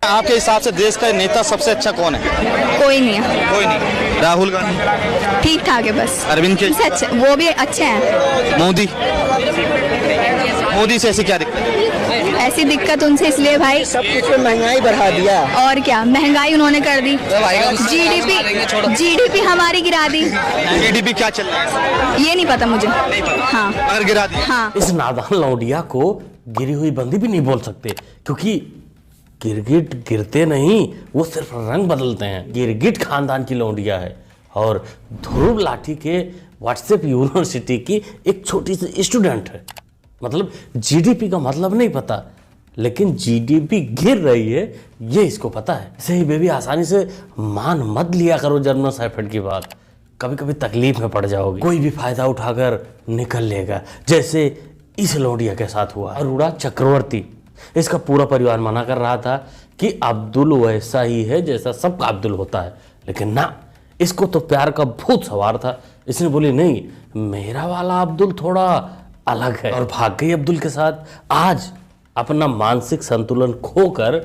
आपके हिसाब से देश का नेता सबसे अच्छा कौन है? कोई नहीं है। कोई नहीं। राहुल गांधी ठीक ठाक है बस। अरविंद अच्छे, वो भी अच्छे हैं। मोदी से ऐसी क्या दिक्कत है? ऐसी दिक्कत उनसे इसलिए भाई सब कुछ में महंगाई बढ़ा दिया। और क्या महंगाई उन्होंने कर दी। जीडीपी हमारी गिरा दी। जीडीपी क्या चल रहा है ये नहीं पता मुझे। हाँ अगर गिरा दी। हाँ इस नादान लौंडिया को गिरी हुई बंदी भी नहीं बोल सकते, क्योंकि गिरगिट गिरते नहीं, वो सिर्फ रंग बदलते हैं। गिरगिट खानदान की लौंडिया है और ध्रुव लाठी के व्हाट्सएप यूनिवर्सिटी की एक छोटी सी स्टूडेंट है। मतलब जीडीपी का मतलब नहीं पता, लेकिन जीडीपी गिर रही है ये इसको पता है। सही बेबी, आसानी से मान मत लिया करो जर्मन शेफर्ड की बात, कभी कभी तकलीफ में पड़ जाओगे। कोई भी फायदा उठाकर निकल लेगा, जैसे इस लौंडिया के साथ हुआ। अरोड़ा चक्रवर्ती, इसका पूरा परिवार मना कर रहा था कि अब्दुल वैसा ही है जैसा सबका अब्दुल होता है, लेकिन ना, इसको तो प्यार का भूत सवार था। इसने बोली नहीं, मेरा वाला अब्दुल थोड़ा अलग है, और भाग गई अब्दुल के साथ। आज अपना मानसिक संतुलन खोकर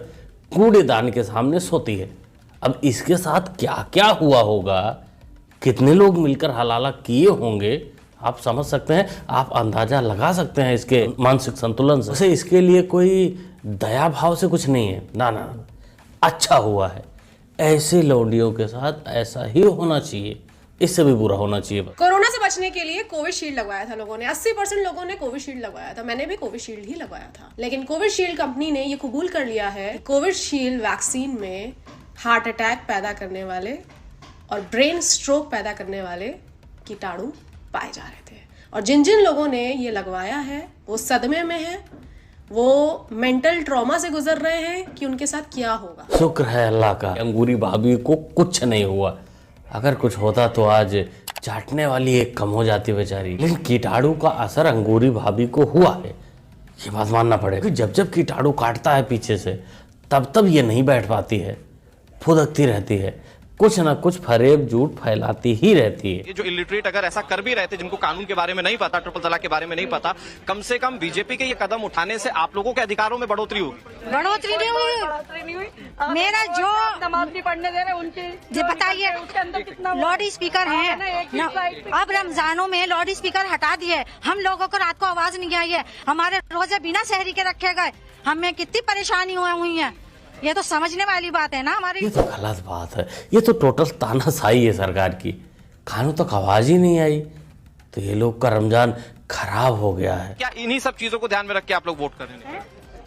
कूड़ेदान के सामने सोती है। अब इसके साथ क्या क्या हुआ होगा, कितने लोग मिलकर हलाला किए होंगे, आप समझ सकते हैं, आप अंदाजा लगा सकते हैं इसके मानसिक संतुलन से। इसके लिए कोई दया भाव से कुछ नहीं है, ना ना, अच्छा हुआ है। ऐसे लौंडियों के साथ ऐसा ही होना चाहिए, इससे भी बुरा होना चाहिए। कोरोना से बचने के लिए कोविशील्ड लगवाया था लोगों ने। 80% लोगों ने कोविशील्ड लगवाया था। मैंने भी कोविशील्ड ही लगवाया था। लेकिन कोविशील्ड कंपनी ने ये कबूल कर लिया है, कोविशील्ड वैक्सीन में हार्ट अटैक पैदा करने वाले और ब्रेन स्ट्रोक पैदा करने वाले कीटाणु पाए जा रहे थे। और जिन जिन लोगों ने ये लगवाया है वो सदमे में है, वो मेंटल ट्रॉमा से गुजर रहे हैं कि उनके साथ क्या होगा। शुक्र है अल्लाह का, अंगूरी भाभी को कुछ नहीं हुआ। अगर कुछ होता तो आज चाटने वाली एक कम हो जाती बेचारी। लेकिन कीटाणु का असर अंगूरी भाभी को हुआ है, ये बात मानना पड़ेगा। जब जब कीटाणु काटता है पीछे से, तब तब ये नहीं बैठ पाती है, फुदकती रहती है, कुछ ना कुछ फरेब झूठ फैलाती ही रहती है। ये जो इलिटरेट अगर ऐसा कर भी रहे थे, जिनको कानून के बारे में नहीं पता, ट्रिपल तलाक के बारे में नहीं पता, कम से कम बीजेपी के ये कदम उठाने से आप लोगों के अधिकारों में बढ़ोतरी होगी। बढ़ोतरी नहीं हुई। मेरा जो नमाज नहीं पढ़ने दे रहे उनकी, जी बताइए, लाउड स्पीकर है। अब रमजानों में लाउड स्पीकर हटा दिए, हम लोगों को रात को आवाज नहीं आई है, हमारे रोजे बिना सहरी के रखे गए, हमें कितनी परेशानी हुई है। ये तो समझने वाली बात है ना हमारी। ये तो गलत बात है, ये तो टोटल तानाशाही है सरकार की। कानून तक आवाज ही नहीं आई, तो ये लोग का रमजान खराब हो गया है। क्या इन्हीं सब चीजों को ध्यान में रख के आप लोग वोट कर रहे हैं?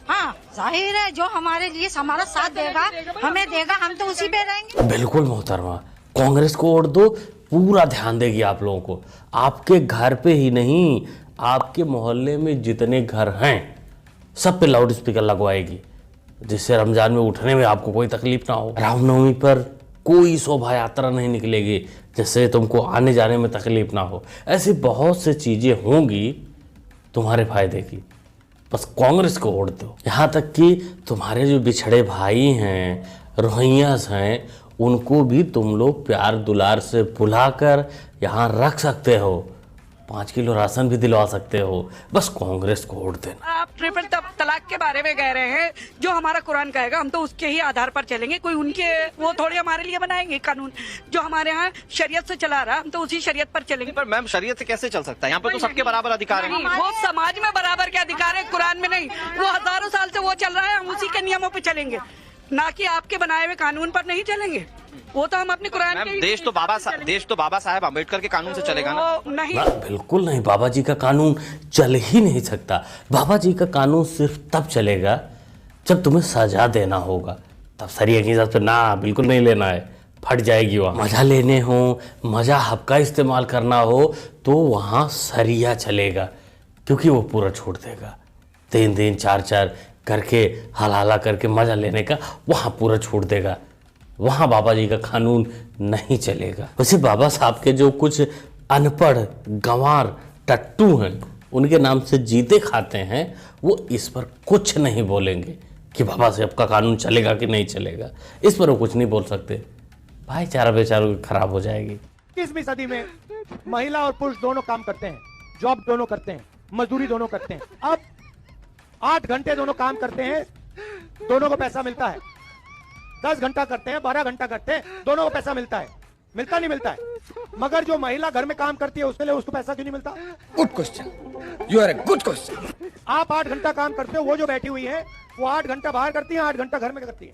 हाँ, जाहिर है, जो हमारे लिए हमारा साथ देगा, हमें देगा, हम तो उसी पे रहेंगे। बिल्कुल मोहतरमा, कांग्रेस को वोट दो, पूरा ध्यान देगी आप लोगों को। आपके घर पे ही नहीं, आपके मोहल्ले में जितने घर हैं सब पे लाउड स्पीकर लगवाएगी, जिससे रमजान में उठने में आपको कोई तकलीफ ना हो। रामनवमी पर कोई शोभा यात्रा नहीं निकलेगी, जिससे तुमको आने जाने में तकलीफ ना हो। ऐसी बहुत सी चीजें होंगी तुम्हारे फायदे की, बस कांग्रेस को वोट दो। यहाँ तक कि तुम्हारे जो बिछड़े भाई हैं, रोहिंग्यास हैं, उनको भी तुम लोग प्यार दुलार से बुलाकर यहाँ रख सकते हो, 5 किलो राशन भी दिलवा सकते हो। बस कांग्रेस को वोट देना। आप ट्रिपल तलाक के बारे में कह रहे हैं, जो हमारा कुरान कहेगा हम तो उसके ही आधार पर चलेंगे। कोई उनके वो थोड़ी हमारे लिए बनाएंगे कानून, जो हमारे यहाँ शरीयत से चला रहा, हम तो उसी शरीयत पर चलेंगे। पर मैम, शरीयत से कैसे चल सकता है? यहाँ पे तो सबके बराबर अधिकार है। वो समाज में बराबर के अधिकार है, कुरान में नहीं। वो हजारों साल से वो चल रहा है, हम उसी के नियमों पे चलेंगे, ना कि आपके बनाए हुए कानून पर नहीं चलेंगे। वो तो हम अपने कुरान के देश तो बाबा साहेब अम्बेडकर के कानून से चलेगा ना? नहीं, बिल्कुल नहीं, बाबा जी का कानून चल ही नहीं सकता। बाबा जी का कानून सिर्फ तब चलेगा जब तुम्हें सजा देना होगा, तब सरिया की हिसाब से ना, बिल्कुल नहीं लेना है, फट जाएगी। वहाँ मजा लेने हो, मजा हब का इस्तेमाल करना हो तो वहाँ सरिया चलेगा, क्योंकि वो पूरा छोड़ देगा। 3 4 करके हलाला करके मजा लेने का वहाँ पूरा छोड़ देगा, वहाँ बाबा जी का कानून नहीं चलेगा। वैसे बाबा साहब के जो कुछ अनपढ़ गंवार टट्टू हैं, उनके नाम से जीते खाते हैं, वो इस पर कुछ नहीं बोलेंगे कि बाबा साहब का कानून चलेगा कि नहीं चलेगा। इस पर वो कुछ नहीं बोल सकते। भाईचारा बेचारों की खराब हो जाएगी। 21वीं सदी में महिला और पुरुष दोनों काम करते हैं, जॉब दोनों करते हैं, मजदूरी दोनों करते हैं। अब 8 घंटे दोनों काम करते हैं, दोनों को पैसा मिलता है। 10 घंटा करते हैं, 12 घंटा करते हैं, दोनों को पैसा मिलता है, मिलता नहीं मिलता है? मगर जो महिला घर में काम करती है उसके लिए उसको पैसा क्यों नहीं मिलता? Good question, you are a good question. आप 8 घंटा काम करते हो, वो जो बैठी हुई है वो 8 घंटा बाहर करती है, 8 घंटा घर में करती है,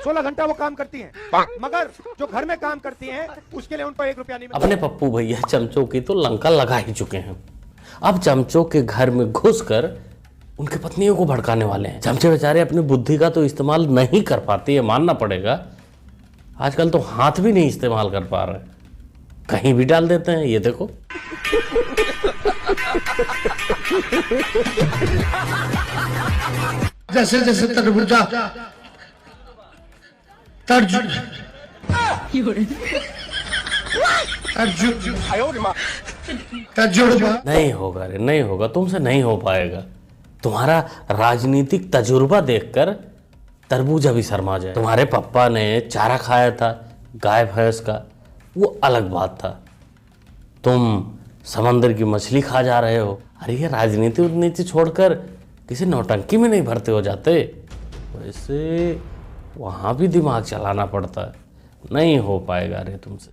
16 घंटा वो काम करती हैं। मगर जो घर में काम करती हैं उसके लिए उनको 1 रुपया नहीं मिलता। अपने पप्पू भैया चमचों की तो लंका लगा ही चुके हैं। अब चमचों के घर में घुसकर उनकी पत्नियों को भड़काने वाले हैं। चमचे बेचारे अपनी बुद्धि का तो इस्तेमाल नहीं कर पाते, ये मानना पड़ेगा। आजकल तो हाथ भी नहीं इस्तेमाल कर पा रहे, कहीं भी डाल देते हैं। ये देखो जैसे जैसे तरबूजा नहीं होगा रे, नहीं होगा, तुमसे नहीं हो पाएगा। तुम्हारा राजनीतिक तजुर्बा देखकर तरबूजा भी शर्मा जाए। तुम्हारे पापा ने चारा खाया था गाय भैंस का, वो अलग बात था। तुम समंदर की मछली खा जा रहे हो। अरे ये राजनीति उजनीति छोड़कर किसी नौटंकी में नहीं भरते हो जाते। वैसे वहाँ भी दिमाग चलाना पड़ता है, नहीं हो पाएगा रे तुमसे।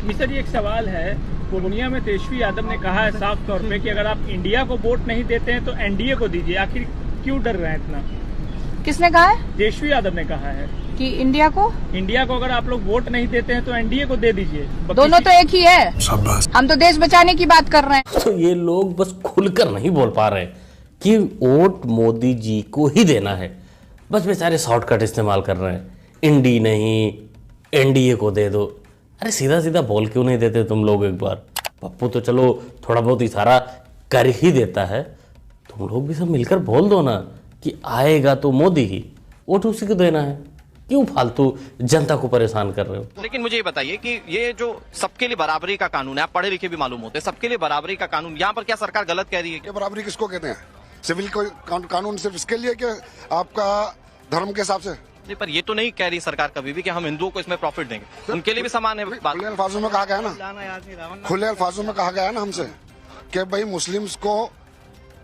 मिस्टर जी, एक सवाल है। पूर्णिया में तेजस्वी यादव ने कहा है साफ तौर पे कि अगर आप इंडिया को वोट नहीं देते हैं तो एनडीए को दीजिए। आखिर क्यों डर रहे हैं इतना? किसने कहा है? तेजस्वी यादव ने कहा है कि इंडिया को अगर आप लोग वोट नहीं देते हैं तो एनडीए को दे दीजिए। दोनों तो एक ही है। हम तो देश बचाने की बात कर रहे हैं। तो ये लोग बस खुलकर नहीं बोल पा रहे कि वोट मोदी जी को ही देना है। बस बेचारे शॉर्टकट इस्तेमाल कर रहे हैं। इंडी नहीं एनडीए को दे दो। अरे सीधा सीधा बोल क्यों नहीं देते तुम लोग एक बार? पप्पू तो चलो थोड़ा बहुत इशारा कर ही देता है, तुम लोग भी सब मिलकर बोल दो ना कि आएगा तो मोदी ही, वोट उसी को देना है। क्यों फालतू जनता को परेशान कर रहे हो? लेकिन मुझे ये बताइए कि ये जो सबके लिए बराबरी का कानून है, आप पढ़े लिखे भी मालूम होते हैं, सबके लिए बराबरी का कानून, यहाँ पर क्या सरकार गलत कह रही है? बराबरी किसको कहते हैं? सिविल कानून सिर्फ इसके लिए कि आपका धर्म के हिसाब से? नहीं, पर ये तो नहीं कह रही सरकार कभी भी कि हम हिंदुओं को इसमें प्रॉफिट देंगे। उनके लिए भी समान है। खुले अल्फाजों में कहा गया ना, खुले अल्फाजों में कहा गया ना हमसे कि भाई मुस्लिम्स को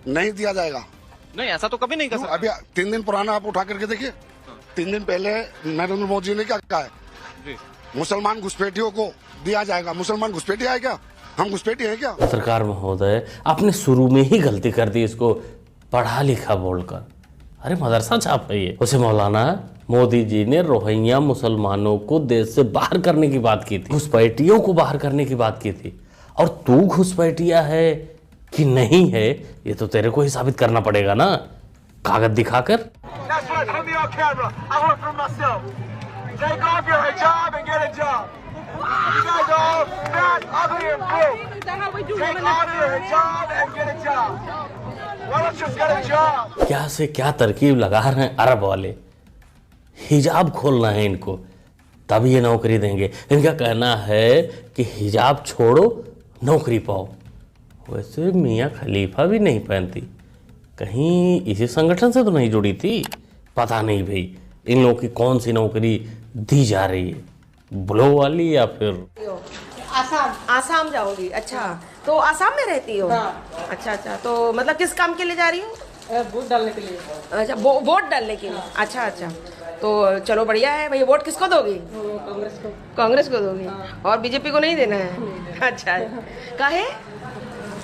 नहीं दिया जाएगा। नहीं, ऐसा तो कभी नहीं कर सकते। अभी 3 दिन पुराना आप उठा करके देखिए, 3 दिन पहले नरेंद्र मोदी ने क्या कहा है? मुसलमान घुसपैठियों को दिया जाएगा। मुसलमान घुसपैठी है क्या? हम घुसपैठी है क्या? सरकार महोदय आपने शुरू में ही गलती कर दी इसको पढ़ा लिखा बोलकर। अरे मदरसा छाप है ये। उसे मौलाना मोदी जी ने रोहिंग्या मुसलमानों को देश से बाहर करने की बात की थी, घुसपैठियों को बाहर करने की बात की थी। और तू घुसपैठिया है कि नहीं है ये तो तेरे को ही साबित करना पड़ेगा ना, कागज दिखाकर। क्या से क्या तरकीब लगा रहे हैं अरब वाले। हिजाब खोलना है इनको तब ये नौकरी देंगे। इनका कहना है कि हिजाब छोड़ो नौकरी पाओ। वैसे मियाँ खलीफा भी नहीं पहनती, कहीं इसी संगठन से तो नहीं जुड़ी थी? पता नहीं भाई इन लोगों की कौन सी नौकरी दी जा रही है, ब्लो वाली या फिर आसाम जाओगी? अच्छा, तो आसाम में रहती हो? हाँ। अच्छा, तो मतलब किस काम के लिए जा रही हो? वोट डालने के लिए। अच्छा, वोट डालने के लिए। अच्छा, तो चलो बढ़िया है भाई। वोट किसको दोगी? कांग्रेस को दोगी? हाँ। और बीजेपी को नहीं देना है? अच्छा, काहे?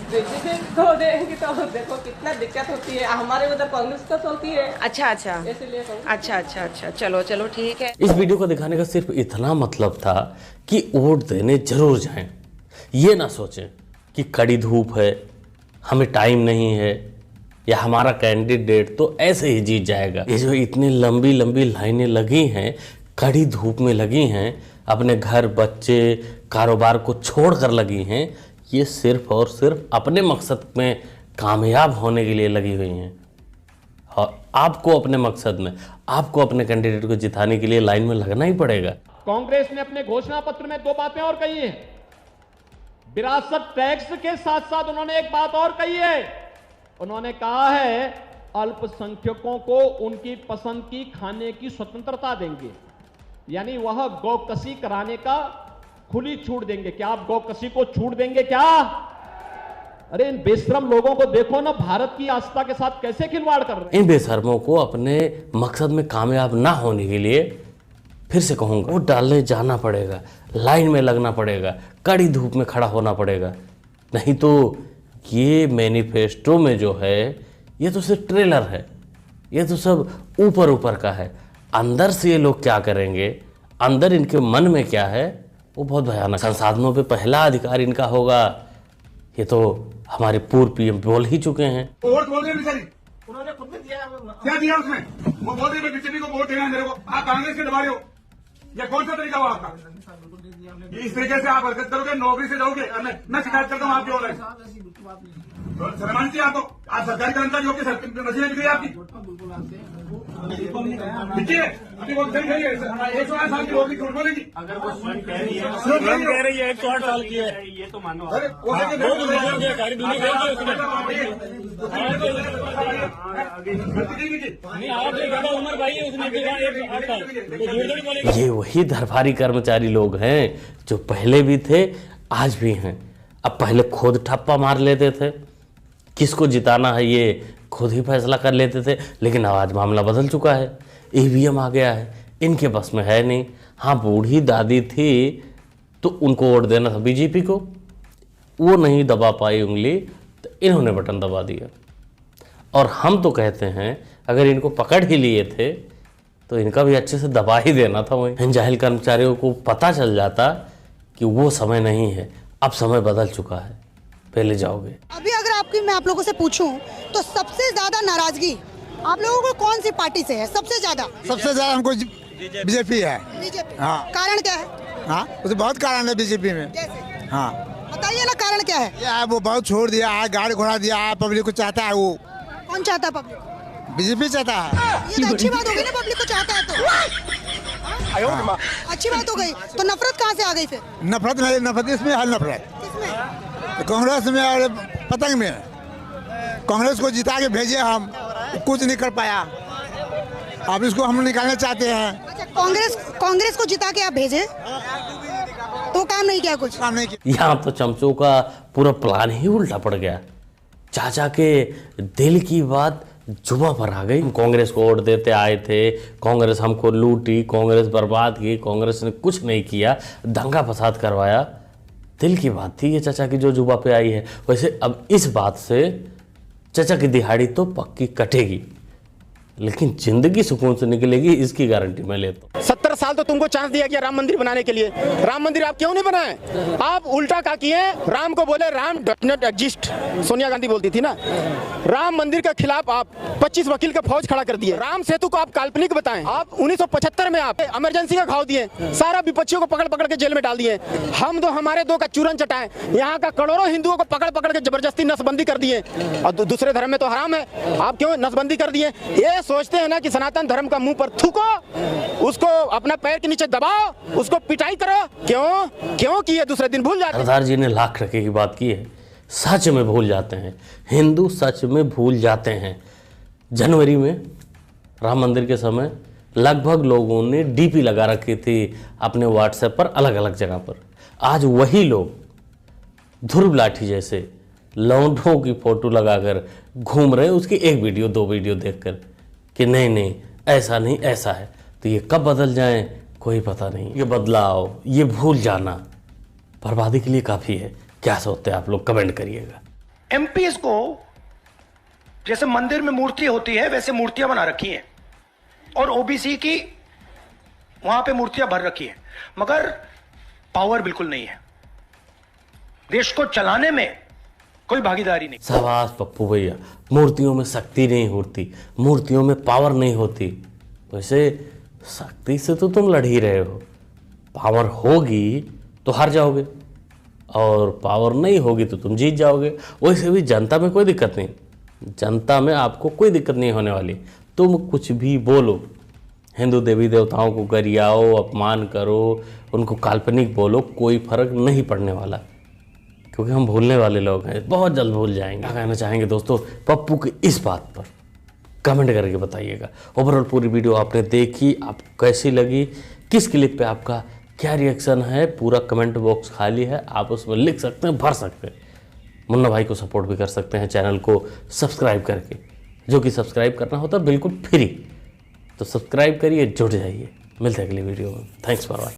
बीजेपी को देंगे तो देखो कितना दिक्कत होती है, हमारे उधर कांग्रेस तो चलती है। अच्छा, इसलिए अच्छा, चलो ठीक है। इस वीडियो को दिखाने का सिर्फ इतना मतलब था कि वोट देने जरूर जाएं। ये ना सोचें कि कड़ी धूप है, हमें टाइम नहीं है, या हमारा कैंडिडेट तो ऐसे ही जीत जाएगा। ये जो इतनी लंबी लंबी लाइनें लगी हैं, कड़ी धूप में लगी हैं, अपने घर बच्चे कारोबार को छोड़कर लगी हैं, ये सिर्फ और सिर्फ अपने मकसद में कामयाब होने के लिए लगी हुई हैं। और आपको अपने मकसद में, आपको अपने कैंडिडेट को जिताने के लिए लाइन में लगना ही पड़ेगा। कांग्रेस ने अपने घोषणा पत्र में 2 बातें और कही हैं। विरासत टैक्स के साथ साथ उन्होंने एक बात और कही है। उन्होंने कहा है अल्पसंख्यकों को उनकी पसंद की खाने की स्वतंत्रता देंगे, यानी वह गौकसी कराने का खुली छूट देंगे। क्या आप गौकसी को छूट देंगे क्या? अरे इन बेशरम लोगों को देखो ना, भारत की आस्था के साथ कैसे खिलवाड़ कर रहे हैं। इन बेशर्मों को अपने मकसद में कामयाब ना होने के लिए फिर से कहूँगा, वोट डालने जाना पड़ेगा, लाइन में लगना पड़ेगा, कड़ी धूप में खड़ा होना पड़ेगा। नहीं तो ये मैनिफेस्टो में जो है ये तो सिर्फ ट्रेलर है, ये तो सब ऊपर ऊपर का है। अंदर से ये लोग क्या करेंगे, अंदर इनके मन में क्या है, वो बहुत भयानक। संसाधनों पे पहला अधिकार इनका होगा, ये तो हमारे पूर्व पीएम बोल ही चुके हैं। वोट बोल रहे बेचारी, उन्होंने खुद ने दिया, क्या दिया उसमें? वो बोल रहे बीजेपी को वोट देना है मेरे को, आप कांग्रेस के दबा रहे हो। ये कौन सा तरीका हुआ आपका? इस तरीके से आप हरकत करोगे, नौकरी से जाओगे। मैं शिकायत करता हूँ आपकी ऑनलाइन। शर्मान जी, आपको आप सरकारी कर्मचारी होकर नजरें बिगड़ी आपकी। देखिए अभी वो सही है, 108 साल की नौकरी छोड़ बोलेगी। अगर वो स्वयं कह रही है 108 साल की है, ये तो मानो। ये वही दरबारी कर्मचारी लोग हैं जो पहले भी थे, आज भी हैं। अब पहले खुद ठप्पा मार लेते थे, किसको जिताना है ये खुद ही फैसला कर लेते थे, लेकिन अब आज मामला बदल चुका है। ईवीएम आ गया है, इनके बस में है नहीं। हाँ, बूढ़ी दादी थी तो उनको वोट देना था बीजेपी को, वो नहीं दबा पाई उंगली, तो इन्होंने बटन दबा दिया। और हम तो कहते हैं अगर इनको पकड़ ही लिए थे तो इनका भी अच्छे से दबा ही देना था। वहीं इन जाहिल कर्मचारियों को पता चल जाता कि वो समय नहीं है, अब समय बदल चुका है, पहले जाओगे। अभी अगर मैं आप लोगों से पूछूं तो सबसे ज्यादा नाराजगी आप लोगों को कौन सी पार्टी से है? सबसे ज्यादा हमको बीजेपी है। बीजेपी। हाँ। कारण क्या है? हाँ, तो बहुत कारण है बीजेपी में। जैसे? हाँ, बताइए ना, कारण क्या है? यार वो बहुत छोड़ दिया है, गाड़ी घोड़ा दिया है, पब्लिक को चाहता है। वो कौन चाहता है? पब्लिक बीजेपी चाहता है। ये तो अच्छी बात हो गई ना, पब्लिक को चाहता है तो। हाँ। अच्छी बात हो गई, तो नफरत कहाँ से आ गई फिर? नफरत नहीं, नफरत इसमें है। नफरत कांग्रेस में और पतंग में। कांग्रेस को जिता के भेजे हम, कुछ नहीं कर पाया, अब इसको हम निकालना चाहते हैं। अच्छा, कांग्रेस को जिता के आप भेजे तो काम नहीं किया, कुछ काम नहीं किया। यहाँ तो चमचों का पूरा प्लान ही उल्टा पड़ गया। चाचा के दिल की बात जुबां पर आ गई। कांग्रेस को वोट देते आए थे, कांग्रेस हमको लूटी, कांग्रेस बर्बाद की, कांग्रेस ने कुछ नहीं किया, दंगा फसाद करवाया। दिल की बात थी ये चाचा की जो जुबां पे आई है। वैसे अब इस बात से चाचा की दिहाड़ी तो पक्की कटेगी, लेकिन जिंदगी सुकून से निकलेगी इसकी गारंटी मैं लेता हूँ। 70 साल तो तुमको चांस दिया गया राम मंदिर बनाने के लिए, राम मंदिर आप क्यों नहीं बनाए? आप उल्टा क्या किए? राम को बोले राम डट नॉट एग्जिस्ट, सोनिया गांधी बोलती थी ना। राम मंदिर के खिलाफ आप 25 वकील का फौज खड़ा कर दिए। राम सेतु को आप काल्पनिक बताएं। आप 1975 में आप इमरजेंसी का घाव दिए, सारा विपक्षियों को पकड़ पकड़ के जेल में डाल दिए। हम दो हमारे दो का चूरन चटाएं, यहाँ का करोड़ों हिंदुओं को पकड़ पकड़ के जबरदस्ती नसबंदी कर दिए। और दूसरे धर्म में तो हराम है, आप क्यों नसबंदी कर दिए? ये सोचते हैं ना कि सनातन धर्म का मुंह पर थूको, उसको अपना पैर के नीचे दबाओ, उसको पिटाई करो। क्यों कि ये दूसरे दिन भूल जाते हैं। सरदार जी ने लाख टके की बात की है, सच में भूल जाते हैं, हिंदू सच में भूल जाते हैं। जनवरी में राम मंदिर के समय लगभग लोगों ने डीपी लगा रखी थी अपने व्हाट्सएप पर, अलग अलग जगह पर। आज वही लोग ध्रुव लाठी जैसे लौंडों की फोटो लगाकर घूम रहे हैं, उसकी एक वीडियो 2 वीडियो देखकर कि नहीं ऐसा नहीं ऐसा है। तो ये कब बदल जाए कोई पता नहीं। ये बदलाव, ये भूल जाना बर्बादी के लिए काफ़ी है। क्या सोचते हैं आप लोग, कमेंट करिएगा। एमपीएस को जैसे मंदिर में मूर्ति होती है वैसे मूर्तियां बना रखी हैं, और ओबीसी की वहां पे मूर्तियां भर रखी है, मगर पावर बिल्कुल नहीं है। देश को चलाने में कोई भागीदारी नहीं। शाबाश पप्पू भैया, मूर्तियों में शक्ति नहीं होती, मूर्तियों में पावर नहीं होती। वैसे शक्ति से तो तुम लड़ ही रहे हो, पावर होगी तो हार जाओगे और पावर नहीं होगी तो तुम जीत जाओगे। वैसे भी जनता में कोई दिक्कत नहीं, जनता में आपको कोई दिक्कत नहीं होने वाली। तुम कुछ भी बोलो, हिंदू देवी देवताओं को गरियाओ, अपमान करो, उनको काल्पनिक बोलो, कोई फर्क नहीं पड़ने वाला, क्योंकि हम भूलने वाले लोग हैं, बहुत जल्द भूल जाएंगे। क्या कहना चाहेंगे दोस्तों पप्पू की इस बात पर, कमेंट करके बताइएगा। ओवरऑल पूरी वीडियो आपने देखी, आपको कैसी लगी, किस क्लिप पे आपका क्या रिएक्शन है, पूरा कमेंट बॉक्स खाली है, आप उसमें लिख सकते हैं, भर सकते हैं। मुन्ना भाई को सपोर्ट भी कर सकते हैं चैनल को सब्सक्राइब करके, जो कि सब्सक्राइब करना होता है बिल्कुल फ्री। तो सब्सक्राइब करिए, जुड़ जाइए। मिलते हैं अगली वीडियो में। Thanks for watching.